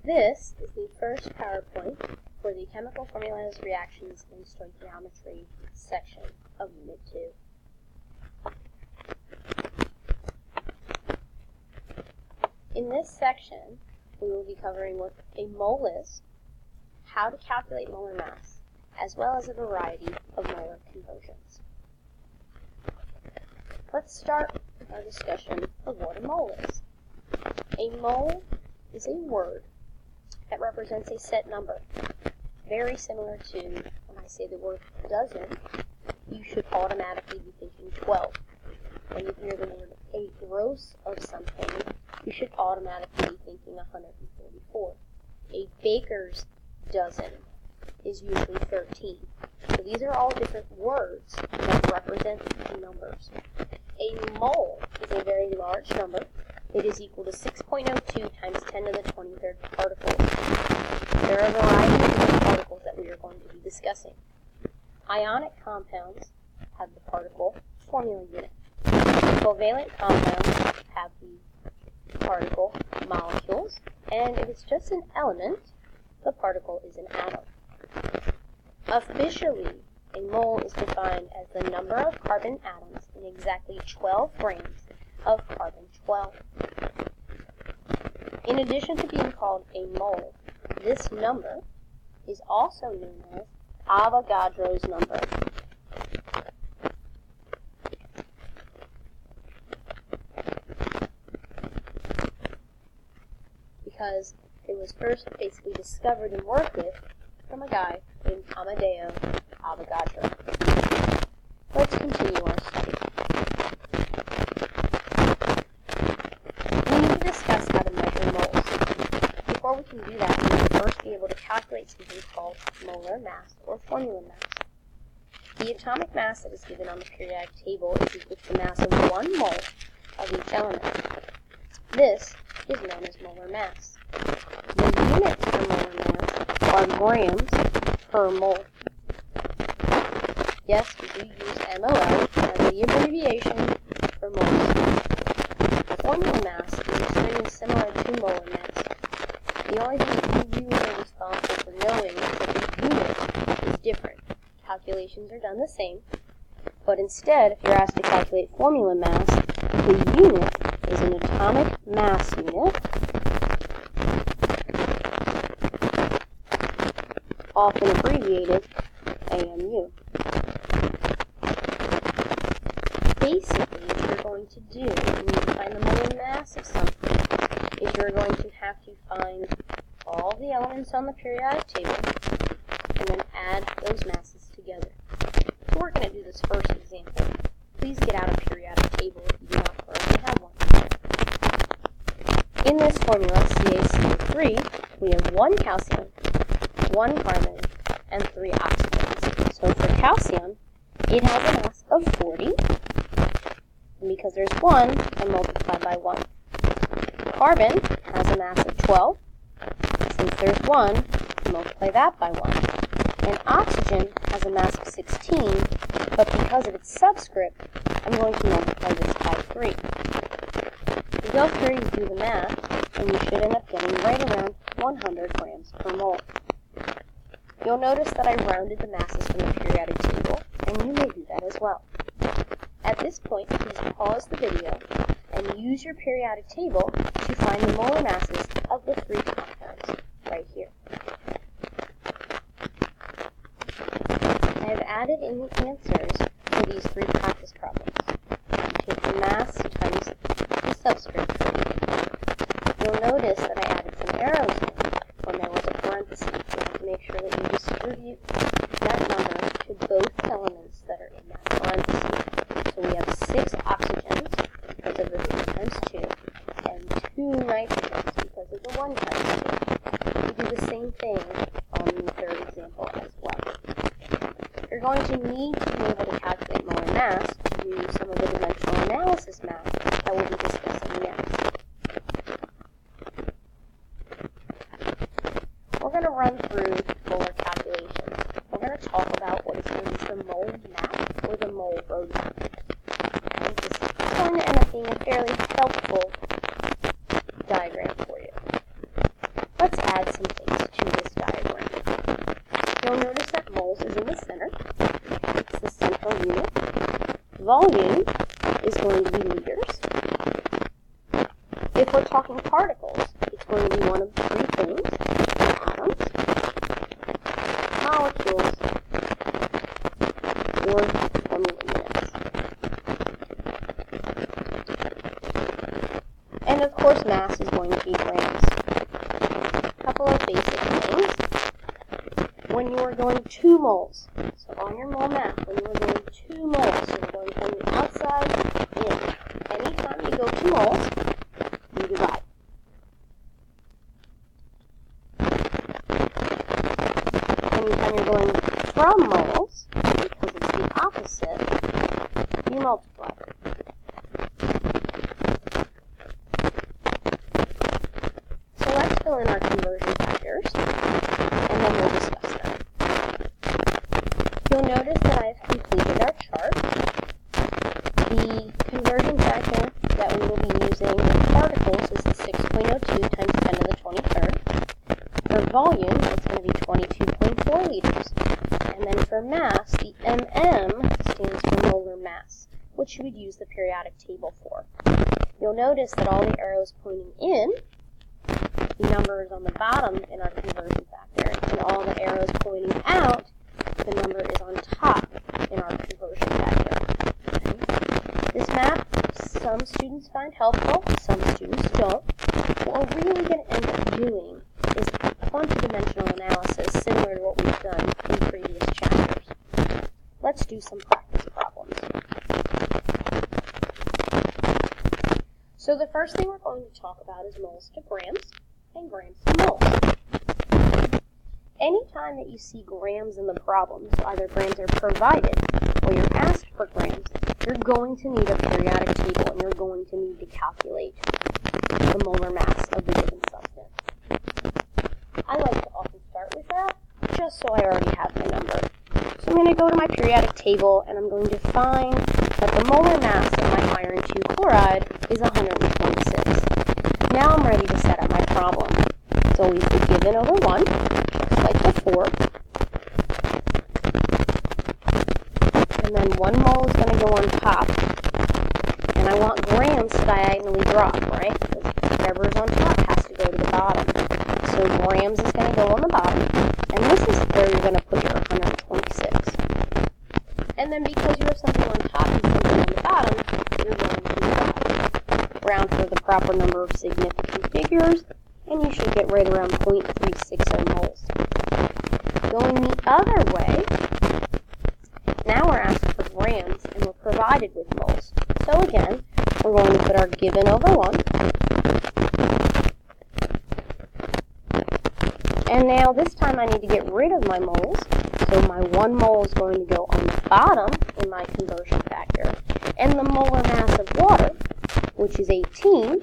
This is the first PowerPoint for the Chemical Formulas, Reactions, and Stoichiometry section of Unit 2. In this section, we will be covering what a mole is, how to calculate molar mass, as well as a variety of molar conversions. Let's start with our discussion of what a mole is. A mole is a word that represents a set number, very similar to when I say the word dozen, you should automatically be thinking 12. When you hear the word a gross of something, you should automatically be thinking 144. A baker's dozen is usually 13. So these are all different words that represent numbers. A mole is a very large number. It is equal to 6.02 times 10 to the 23rd particles. There are a variety of different particles that we are going to be discussing. Ionic compounds have the particle formula unit. Covalent compounds have the particle molecules, and if it's just an element, the particle is an atom. Officially, a mole is defined as the number of carbon atoms in exactly 12 grams of carbon-12. In addition to being called a mole, this number is also known as Avogadro's number. Because it was first basically discovered and worked with from a guy named Amedeo Avogadro. Let's continue our study. We need to discuss how to measure moles. Before we can do that, we will first be able to calculate something called molar mass or formula mass. The atomic mass that is given on the periodic table is equal to the mass of 1 mole of each element. This is known as molar mass. The units for molar mass are grams per mole. Yes, we do use MOL as the abbreviation for moles. Formula mass is extremely similar to molar mass. The only thing you really are responsible for knowing is that the unit is different. Calculations are done the same, but instead, if you're asked to calculate formula mass, the unit is an atomic mass unit, often abbreviated AMU. Basically, what you're going to do when you find the molar mass of something is you're going to have to find all the elements on the periodic table and then add those masses together. So we're going to do this first example. Please get out a periodic table if you do not currently have one. In this formula, CaCO3, we have 1 calcium, 1 carbon, and 3 oxygens. So for calcium, it has a mass of 40, and because there's 1, I multiply by 1. Carbon has a mass of 12. Since there's 1, I multiply that by 1. And oxygen has a mass of 16, but because of its subscript, I'm going to multiply this by 3. You go through, you do the math, and you should end up getting right around 100 grams per mole. You'll notice that I rounded the masses from the periodic table, and you may do that as well. At this point, please pause the video and use your periodic table to find the molar masses of the 3 compounds right here. I have added in the answers for these 3 practice problems. You take the mass times the subscript. You'll notice that I added some arrows in when there was a parenthesis. You have to make sure that you distribute that number to both elements that are in that parenthesis. So we have 6 oxygens because of the 3 times 2, and 2 nitrogens because of the 1 times 2. We do the same thing on the third example as well. You're going to need to be able to calculate molar mass to do some of the dimensional analysis math that we'll be discussing next. We're going to run through molar calculations. We're going to talk about what is known as the mole map or the mole roadmap. I think this is going to end up being a fairly helpful diagram for you. Let's add volume is going to be liters. If we're talking particles, it's going to be one of three things: atoms, molecules, or formula units. And of course, mass is going to be grams. A couple of basic things. When you are going 2 moles, so on your mole math, when you are going 2 moles, so you're going from the outside in. Anytime you go 2 moles, you divide. Anytime you're going from moles, because it's the opposite, you multiply. So let's fill in our conversion factors, and then we'll discuss them. You'll notice that I've completed our chart. The conversion factor that we will be using in particles is the 6.02 times 10 to the 23rd. For volume, it's going to be 22.4 liters. And then for mass, the MM stands for molar mass, which you would use the periodic table for. You'll notice that all the arrows pointing in, the number is on the bottom in our conversion factor, and all the arrows pointing out, the number is on top in our conversion factor. Okay. This map, some students find helpful, some students don't. What we're really going to end up doing is quantidimensional analysis, similar to what we've done in previous chapters. Let's do some practice problems. So the first thing we're going to talk about is moles to grams and grams to moles. Anytime that you see grams in the problem, so either grams are provided or you're asked for grams, you're going to need a periodic table and you're going to need to calculate the molar mass of the given substance. I like to often start with that, just so I already have my number. So I'm going to go to my periodic table and I'm going to find that the molar mass of my iron 2 chloride is 126. Now I'm ready to set up my problem. It's always the given over 1, just like before. And then 1 mole is going to go on top. And I want grams to diagonally drop, right? Because whatever is on top has to go to the bottom. So grams is going to go on the bottom. And this is where you're going to put your 126. And then because you have something on top and something on the bottom, you're going to round for the proper number of significant figures, and you should get right around 0.360 moles. Going the other way, now we're asked for grams, and we're provided with moles. So again, we're going to put our given over 1. And now this time I need to get rid of my moles, so my 1 mole is going to go on the bottom in my conversion factor, and the molar mass of water, which is 18,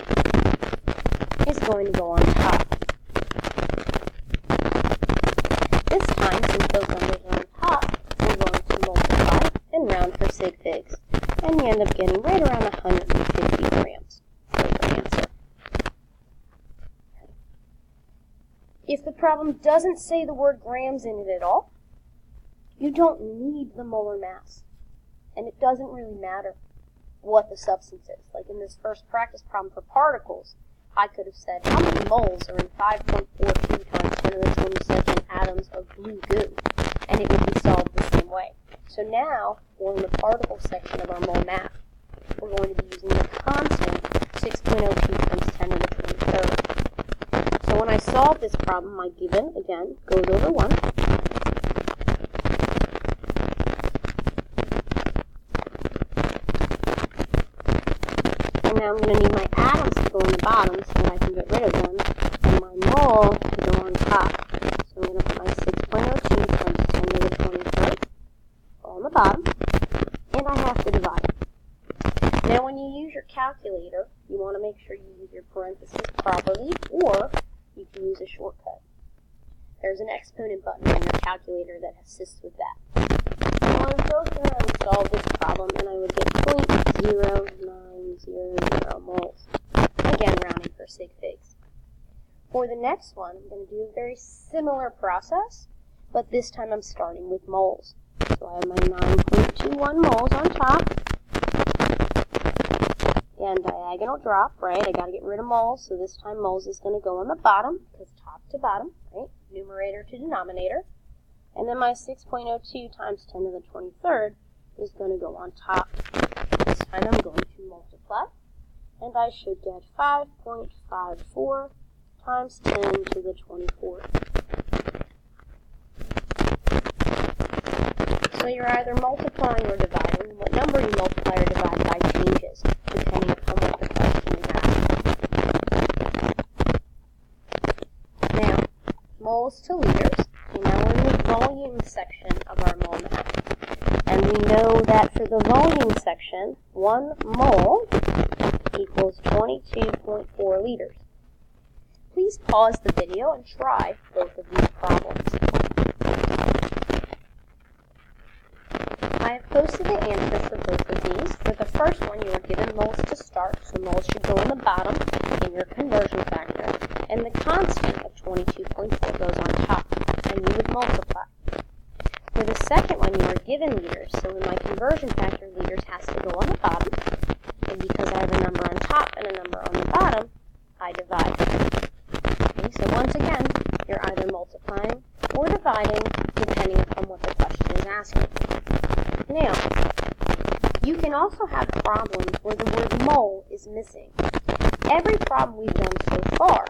is going to go on top. This time, since those numbers are on top, we're going to multiply and round for sig figs, and you end up getting right around 150 grams for your answer. If the problem doesn't say the word grams in it at all, you don't need the molar mass, and it doesn't really matter what the substance is. Like in this first practice problem for particles, I could have said, how many moles are in 5.42 times 10 to the 22nd atoms of blue goo? And it would be solved the same way. So now, we're in the particle section of our mole math. We're going to be using the constant 6.02 times 10 to the 23rd. So when I solve this problem, my given, again, goes over 1. And now I'm going to need my atoms to go on the bottom so that I can get rid of them, and my mole to go on top. So I'm going to put my 6.02 times 10 to the 23rd on the bottom, and I have to divide. Now when you use your calculator, you want to make sure you use your parentheses properly, or you can use a shortcut. There's an exponent button on your calculator that assists with that. So I would go through and solve this problem, and I would get 0.0900 moles. Again, rounding for sig figs. For the next one, I'm going to do a very similar process, but this time I'm starting with moles. So I have my 9.21 moles on top, again, diagonal drop, right? I got to get rid of moles, so this time moles is going to go on the bottom, because top to bottom, right? Numerator to denominator. And then my 6.02 times 10 to the 23rd is going to go on top. This time I'm going to multiply, and I should get 5.54 times 10 to the 24th. So you're either multiplying or dividing. What number you multiply or divide by changes, depending upon what the question is asking. Now, moles to liters. Okay, now we're in the volume section of our mole map. And we know that for the volume section, 1 mole equals 22.4 liters. Please pause the video and try both of these problems. I have posted the answers for both of these. For the first one, you are given moles to start, so moles should go on the bottom in your conversion factor, and the constant of 22.4 goes on top, and you would multiply. For the second one, you are given liters, so in my conversion factor, liters has to go on the bottom, and because I have a number on top and a number on the bottom, I divide. Okay, so once again, you're either multiplying or dividing, depending upon what the question is asking. Now, you can also have problems where the word mole is missing. Every problem we've done so far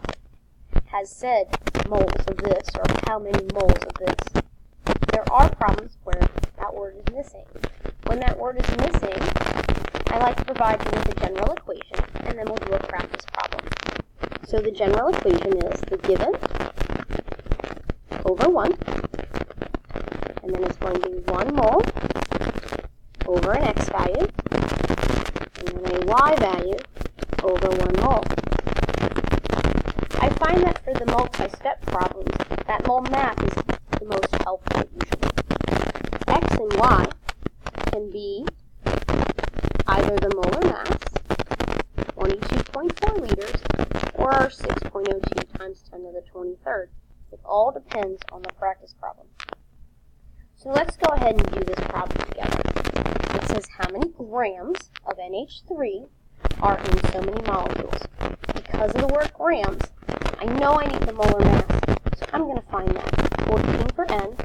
has said moles of this or how many moles of this. There are problems where that word is missing. When that word is missing, I like to provide you with a general equation, and then we'll do a practice problem. So the general equation is the given over 1, and then it's going to be 1 mole over an x value, and then a y value over 1 mole. I find that for the multi-step problems, that mole math is the most helpful usually. X and y can be either the molar mass, 22.4 liters, or our 6.02 times 10 to the 23rd. It all depends on the practice problem. So let's go ahead and do this problem together. It says how many grams of NH3 are in so many molecules. Because of the word grams, I know I need the molar mass, so I'm going to find that. 14 for N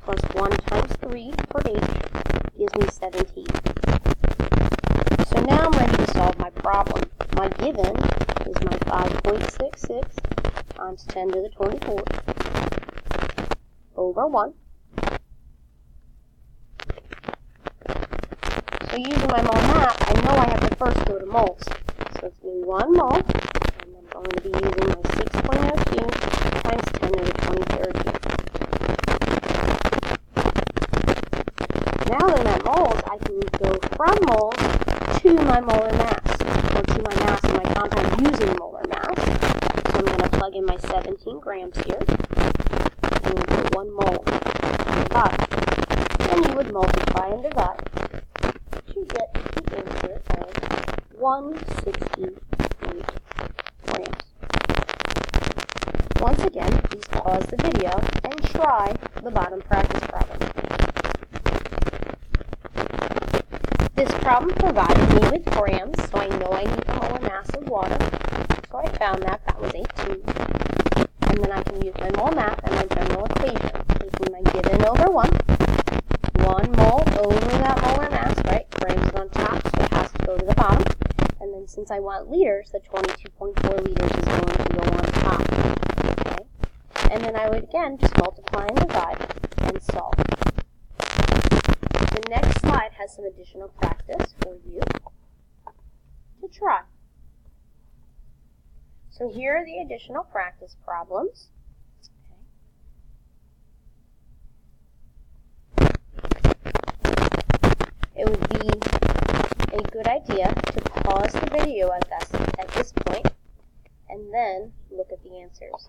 plus 1 times 3 for H gives me 17. So now I'm ready to solve my problem. My given is my 5.66 times 10 to the 24th over 1. So using my mole map, I know I have to first go to moles. So it's going to be 1 mole, and I'm going to be using my 6.02 times 10 to the 23rd here. Now that I'm at moles, I can go from moles to my molar mass, or to my mass in my compound using molar mass. So I'm going to plug in my 17 grams here, and I'm going to put 1 mole on the bottom. And you would multiply and divide to get the answer of 168 grams. Once again, please pause the video and try the bottom practice problem. This problem provided me with grams, so I know I need the molar mass of water. So I found that was 18. And then I can use my mole math and my general equation, taking my given over 1 mole over that molar mass, right? Grams is on top, so it has to go to the bottom. And then since I want liters, the 22.4 liters is going to go on top. Okay? And then I would, again, just multiply and divide and solve. The next slide has some additional practice for you to try. So here are the additional practice problems. It would be a good idea to pause the video at this point and then look at the answers.